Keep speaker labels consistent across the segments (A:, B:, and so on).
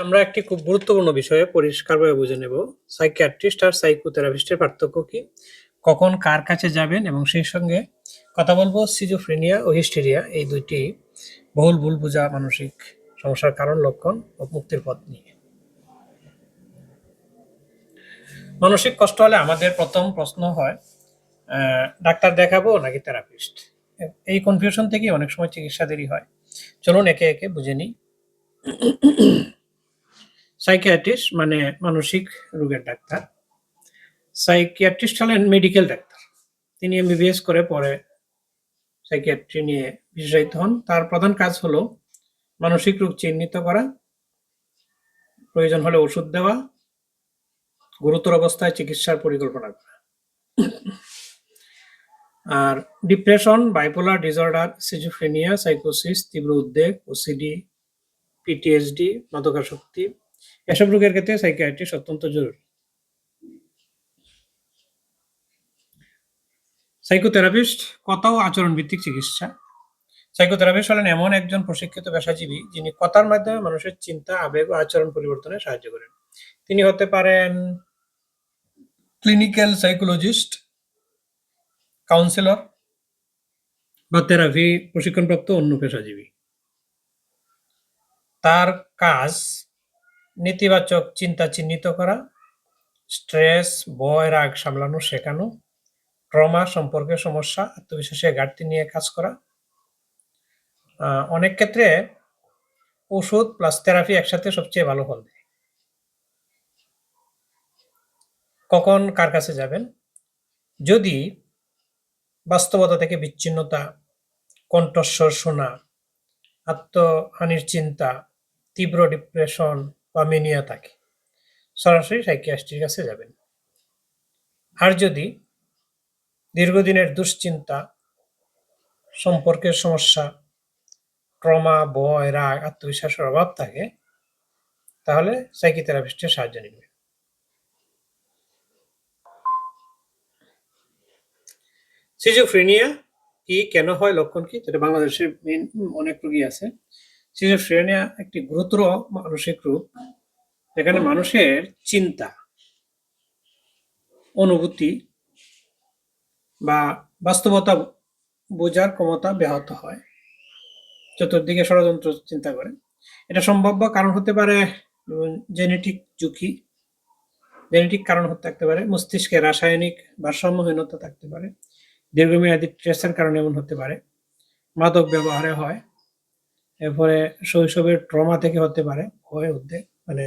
A: আমরা একটি খুব গুরুত্বপূর্ণ বিষয়ে পরিষ্কারভাবে বুঝে নেব। সাইকিয়াট্রিস্ট আর সাইকোথেরাপিস্টের পার্থক্য কি? কখন কার কাছে যাবেন এবং সেই সঙ্গে কথা বলবো সিজোফ্রেনিয়া ও হিস্টেরিয়া এই দুইটি বহুল ভুল বোঝা মানসিক সমস্যার কারণ, লক্ষণ ও মুক্তির পথ নিয়ে। মানসিক কষ্ট হলে আমাদের প্রথম প্রশ্ন হয় ডাক্তার দেখাবো নাকি থেরাপিস্ট? এই কনফিউশন থেকে অনেক সময় চিকিৎসা দেরি হয়। চলুন একে একে বুঝে নিই। সাইকিয়াট্রিস্ট মানে মানসিক রোগের ডাক্তার। সাইকিয়াট্রিস্ট হলেন মেডিকেল ডাক্তার। তিনি এমবিবিএস করে পরে সাইকিয়াট্রি নিয়ে বিশেষায়িত হন। তার প্রধান কাজ হলো মানসিক রোগ চিহ্নিত করা, প্রয়োজন হলে ওষুধ দেওয়া, গুরুতর অবস্থায় চিকিৎসার পরিকল্পনা করা। আর ডিপ্রেশন, বাইপোলার ডিসঅর্ডার, সিজোফ্রেনিয়া, সাইকোসিস, তীব্র উদ্বেগ, ওসিডি, পিটিএসডি, মাদকাসক্তি এসব রোগের ক্ষেত্রে সাইকিয়াট্রিস্ট অত্যন্ত জরুরি। সাইকোথেরাপিস্ট কথা ও আচরণ ভিত্তিক চিকিৎসা। সাইকোথেরাপিস্ট হলেন এমন একজন প্রশিক্ষিত পেশাজীবী যিনি কথার মাধ্যমে মানুষের চিন্তা, আবেগ ও আচরণ পরিবর্তনে সাহায্য করেন। তিনি হতে পারেন ক্লিনিক্যাল সাইকোলজিস্ট, কাউন্সিলর বা থেরাপি প্রশিক্ষণপ্রাপ্ত অন্য পেশাজীবী। তার কাজ নেতিবাচক চিন্তা চিহ্নিত করা, স্ট্রেস, ভয়, রাগ সামলানো শেখানো, ট্রমা, সম্পর্কের সমস্যা, আত্মবিশ্বাসের ঘাটতি নিয়ে কাজ করা। অনেক ক্ষেত্রে ওষুধ প্লাস থেরাপি একসাথে সবচেয়ে ভালো ফল দেয়। কখন কার কাছে যাবেন? যদি বাস্তবতা থেকে বিচ্ছিন্নতা, কণ্ঠস্বর শোনা, আত্মহানির চিন্তা, তীব্র ডিপ্রেশন বা মেনিয়া থাকে, সরাসরি সাইকিয়াট্রিস্টের কাছে যাবেন। আর যদি দীর্ঘদিনের দুশ্চিন্তা, সম্পর্কের সমস্যা, ট্রমা, ভয়, রাগ, আত্মবিশ্বাসের অভাব থাকে, তাহলে সাইকিথেরাপিস্টের সাহায্য নেবেন। সিজোফ্রেনিয়া কি, কেন হয়, লক্ষণ কি? যেটা বাংলাদেশের অনেক রোগী আছে। সিজোফ্রেনিয়া একটি গুরুতর মানসিক রোগ যেখানে মানুষের চিন্তা, অনুভূতি বা বাস্তবতা বোঝার ক্ষমতা ব্যাহত হয়, চতুর্দিকে ষড়যন্ত্র চিন্তা করে। এটা সম্ভাব্য কারণ হতে পারে জেনেটিক ঝুঁকি, জেনেটিক কারণ থাকতে পারে, মস্তিষ্কে রাসায়নিক ভারসাম্যহীনতা থাকতে পারে, দীর্ঘমেয়াদী স্ট্রেসের কারণে এমন হতে পারে, মাদক ব্যবহারে হয়, এরপরে শৈশবের ট্রমা থেকে হতে পারে, ভয়, উদ্বেগ মানে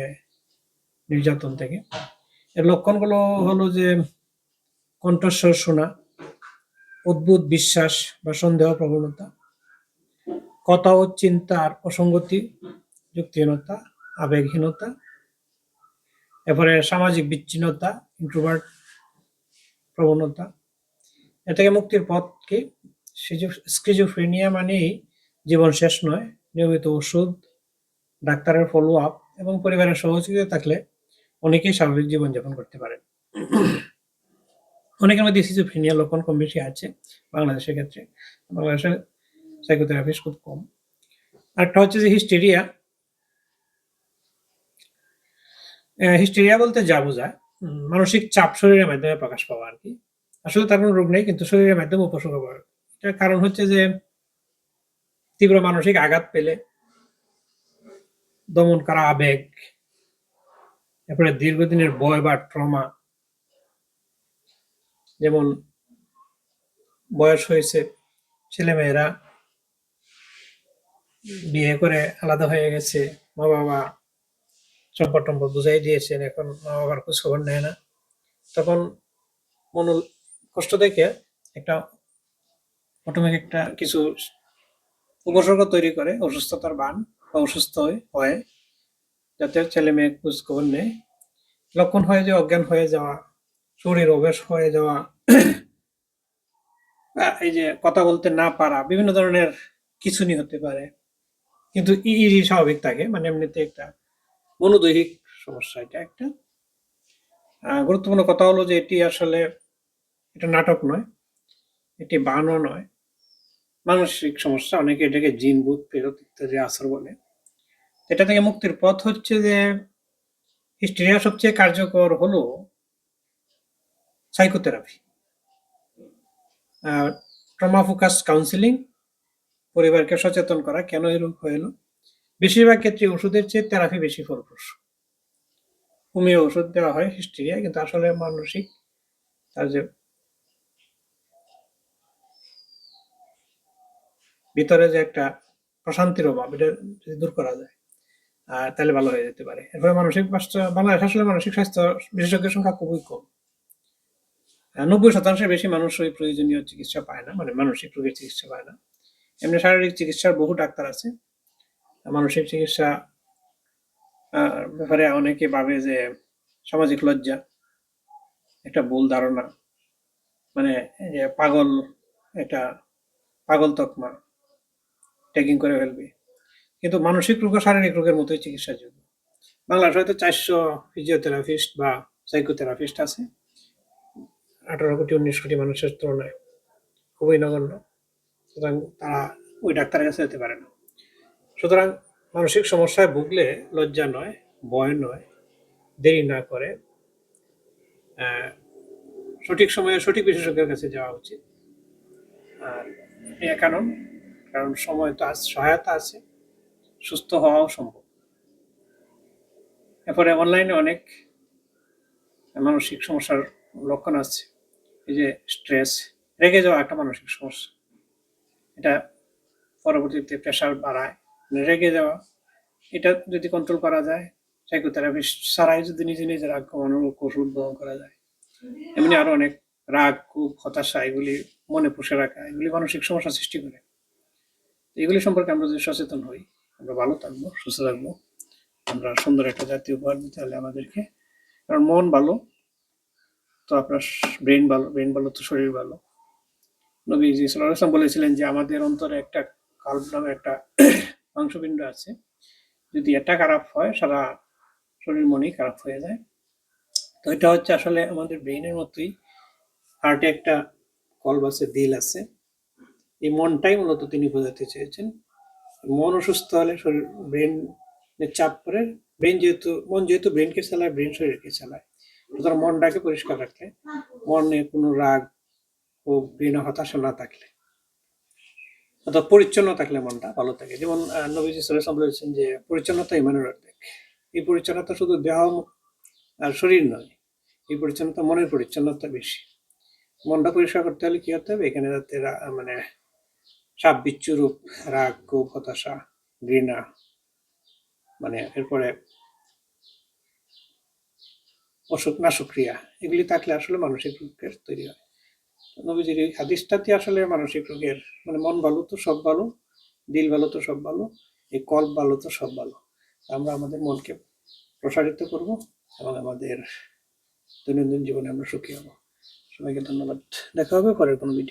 A: নির্যাতন থেকে। এর লক্ষণগুলো হলো যে কণ্ঠস্বর শোনা, অদ্ভুত বিশ্বাস বা সন্দেহ প্রবণতা, কথা ও চিন্তার অসঙ্গতি, যুক্তিহীনতা, আবেগহীনতা, এরপরে সামাজিক বিচ্ছিন্নতা, ইন্ট্রোভার্ট প্রবণতা। এ থেকে মুক্তির পথ কি? স্কিজোফ্রেনিয়া মানেই জীবন শেষ নয়। নিয়মিত ওষুধ, ডাক্তারের ফলো আপ এবং পরিবারের সহযোগিতা থাকলে অনেকেই স্বাভাবিক জীবনযাপন করতে পারেন। অনেকের মধ্যে স্কিজোফ্রেনিয়া লক্ষণ কম বেশি আছে বাংলাদেশের ক্ষেত্রে। বাংলাদেশের সাইকোথেরাপিস্ট খুব কম। আরেকটা হচ্ছে যে হিস্টেরিয়া। হিস্টেরিয়া বলতে যা বোঝায় মানসিক চাপ শরীরের মাধ্যমে প্রকাশ পাওয়া আর কি। আসলে তার কোনো রোগ নেই, কিন্তু শরীরের মাধ্যমে উপসর্গ পাওয়া। এটার কারণ হচ্ছে যে তীব্র মানসিক আঘাত পেলে, দমন করা আবেগ, এরপরে দীর্ঘদিনের ভয় বা ট্রমা, যেমন বয়স হয়েছে, ছেলেমেয়েরা বিয়ে করে আলাদা হয়ে গেছে, মা বাবা সম্পদ টম্পদ বুঝাই দিয়েছেন, এখন মা বাবার খোঁজ খবর নেয় না, তখন মন কষ্ট থেকে একটা অটোমেটিক একটা কিছু উপসর্গ তৈরি করে, অসুস্থতার ভান বা অসুস্থ হয়, যাতে ছেলে মেয়ে খোঁজ খবর নেয়। লক্ষণ হয় যে অজ্ঞান হয়ে যাওয়া, শরীর অবেশ হয়ে যাওয়া, এই যে কথা বলতে না পারা, বিভিন্ন ধরনের খিঁচুনি হতে পারে, কিন্তু স্বাভাবিক থাকে, মানে এমনিতে একটা মনোদৈহিক সমস্যা। এটা একটা গুরুত্বপূর্ণ কথা হলো যে এটি আসলে এটা নাটক নয়, এটি বানও নয়, মানসিক সমস্যা। অনেকে এটাকে জিন, ভূত, প্রেরত ইত্যাদি আসর বলে। এটা থেকে মুক্তির পথ হচ্ছে যে হিস্টেরিয়া সবচেয়ে কার্যকর হলো সাইকোথেরাপি, ট্রমা ফোকাস কাউন্সিলিং, পরিবারকে সচেতন করা কেন এরকম হলো। বেশিরভাগ ক্ষেত্রে ওষুধের চেয়ে থেরাপি বেশি ফলপ্রসূ। হোমিও ওষুধ দেওয়া হয় হিস্টেরিয়া, কিন্তু আসলে মানসিক তার যে ভিতরে যে একটা প্রশান্তির অভাব, এটা যদি দূর করা যায় তাহলে ভালো হয়ে যেতে পারে। এরপরে বাংলাদেশ আসলে মানসিক স্বাস্থ্য বিশেষজ্ঞের সংখ্যা খুবই কম। 90% বেশি মানুষ ওই প্রয়োজনীয় চিকিৎসা পায় না, মানে মানসিক রোগের চিকিৎসা পায় না। এমনি শারীরিক চিকিৎসার বহু ডাক্তার আছে। মানসিক চিকিৎসা ব্যাপারে অনেকে ভাবে যে সামাজিক লজ্জা, একটা ভুল ধারণা, মানে যে পাগল, একটা পাগল তকমা ট্যাগিং করে ফেলবে। কিন্তু মানসিক রোগ ও শারীরিক রোগের মতোই চিকিৎসাযোগ্য। বাংলাদেশে হয়তো 400 ফিজিওথেরাপিস্ট বা সাইকোথেরাপিস্ট আছে 18 কোটি 19 কোটি মানুষের তুলনায়, খুবই নগণ্য। সুতরাং তারা ওই ডাক্তারের কাছে যেতে পারে না। সুতরাং মানসিক সমস্যায় ভুগলে লজ্জা নয়, ভয় নয়, দেরি না করে সঠিক সময়ে সঠিক বিশেষজ্ঞের কাছে যাওয়া উচিত। আর একা নন, কারণ সময় তো সহায়তা আছে, সুস্থ হওয়াও সম্ভব। এরপরে অনলাইনে অনেক মানসিক সমস্যার লক্ষণ আছে। এই যে স্ট্রেস, রেগে যাওয়া একটা মানসিক সমস্যা, এটা পরবর্তীতে প্রেশার বাড়ায়। রেগে যাওয়া, এটা যদি কন্ট্রোল করা যায়, সাইকোথেরাপিস্ট ছাড়াই যদি নিজে রাগ কমানোর কৌশল গ্রহণ করা যায়। এমনি আরো অনেক রাগ, ক্ষোভ, হতাশা, এগুলি মনে পুষে রাখা, এগুলি মানসিক সমস্যা সৃষ্টি করে। এগুলি সম্পর্কে আমরা যদি সচেতন হই, আমরা ভালো থাকবো, সুস্থ থাকবো, আমরা সুন্দর একটা জাতি উপহার দিতে হলে আমাদেরকে, কারণ মন ভালো তো আপনার ব্রেন ভালো, ব্রেন ভালো তো শরীর ভালো। নবীজি সাল্লাল্লাহু আলাইহি ওয়াসাল্লাম বলেছিলেন যে আমাদের অন্তরে একটা কাল্ব নামে একটা মাংসপিণ্ড আছে, যদি এটা খারাপ হয় সারা শরীর মনই খারাপ হয়ে যায়। তো এটা হচ্ছে আসলে আমাদের ব্রেইনের মতোই, হার্টে একটা কল্ব আছে, দিল আছে। এই মনটাই মূলত তিনি বোঝাতে চেয়েছেন। মন অসুস্থ হলে শরীর, ব্রেনের চাপ পড়ে, মন যেহেতু ব্রেনকে চালায়, ব্রেন শরীরকে চালায়। সুতরাং মনটাকে পরিষ্কার রাখলে, মনে কোনো রাগ ও ঘৃণা, হতাশা না থাকলে, অর্থাৎ পরিচ্ছন্ন থাকলে মনটা ভালো থাকে। যেমন নবীজি সাল্লাল্লাহু আলাইহি ওয়াসাল্লাম বলেছেন যে পরিচ্ছন্নতা ঈমানের অর্ধেক। এই পরিচ্ছন্নতা শুধু দেহ আর শরীর নয়, এই পরিচ্ছন্নতা মনের পরিচ্ছন্নতা বেশি। মনটা পরিষ্কার করতে হলে কি করতে হবে? এখানে যাতে মানে সাপ বিচ্ছু রূপ, রাগ, ক্ষোভ, হতাশা, ঘৃণা, মানে এরপরে অসুখ নাশক্রিয়া, এগুলি থাকলে আসলে মানসিক রোগের তৈরি হয়। নবীজির এই হাদিসটাতে আসলে মানসিক রোগের, মানে মন ভালো তো সব ভালো, দিল ভালো তো সব ভালো, এই কল্প ভালো তো সব ভালো। আমরা আমাদের মনকে প্রসারিত করব এবং আমাদের দৈনন্দিন জীবনে আমরা সুখী হব। সবাইকে ধন্যবাদ। দেখা হবে পরের কোনো ভিডিও।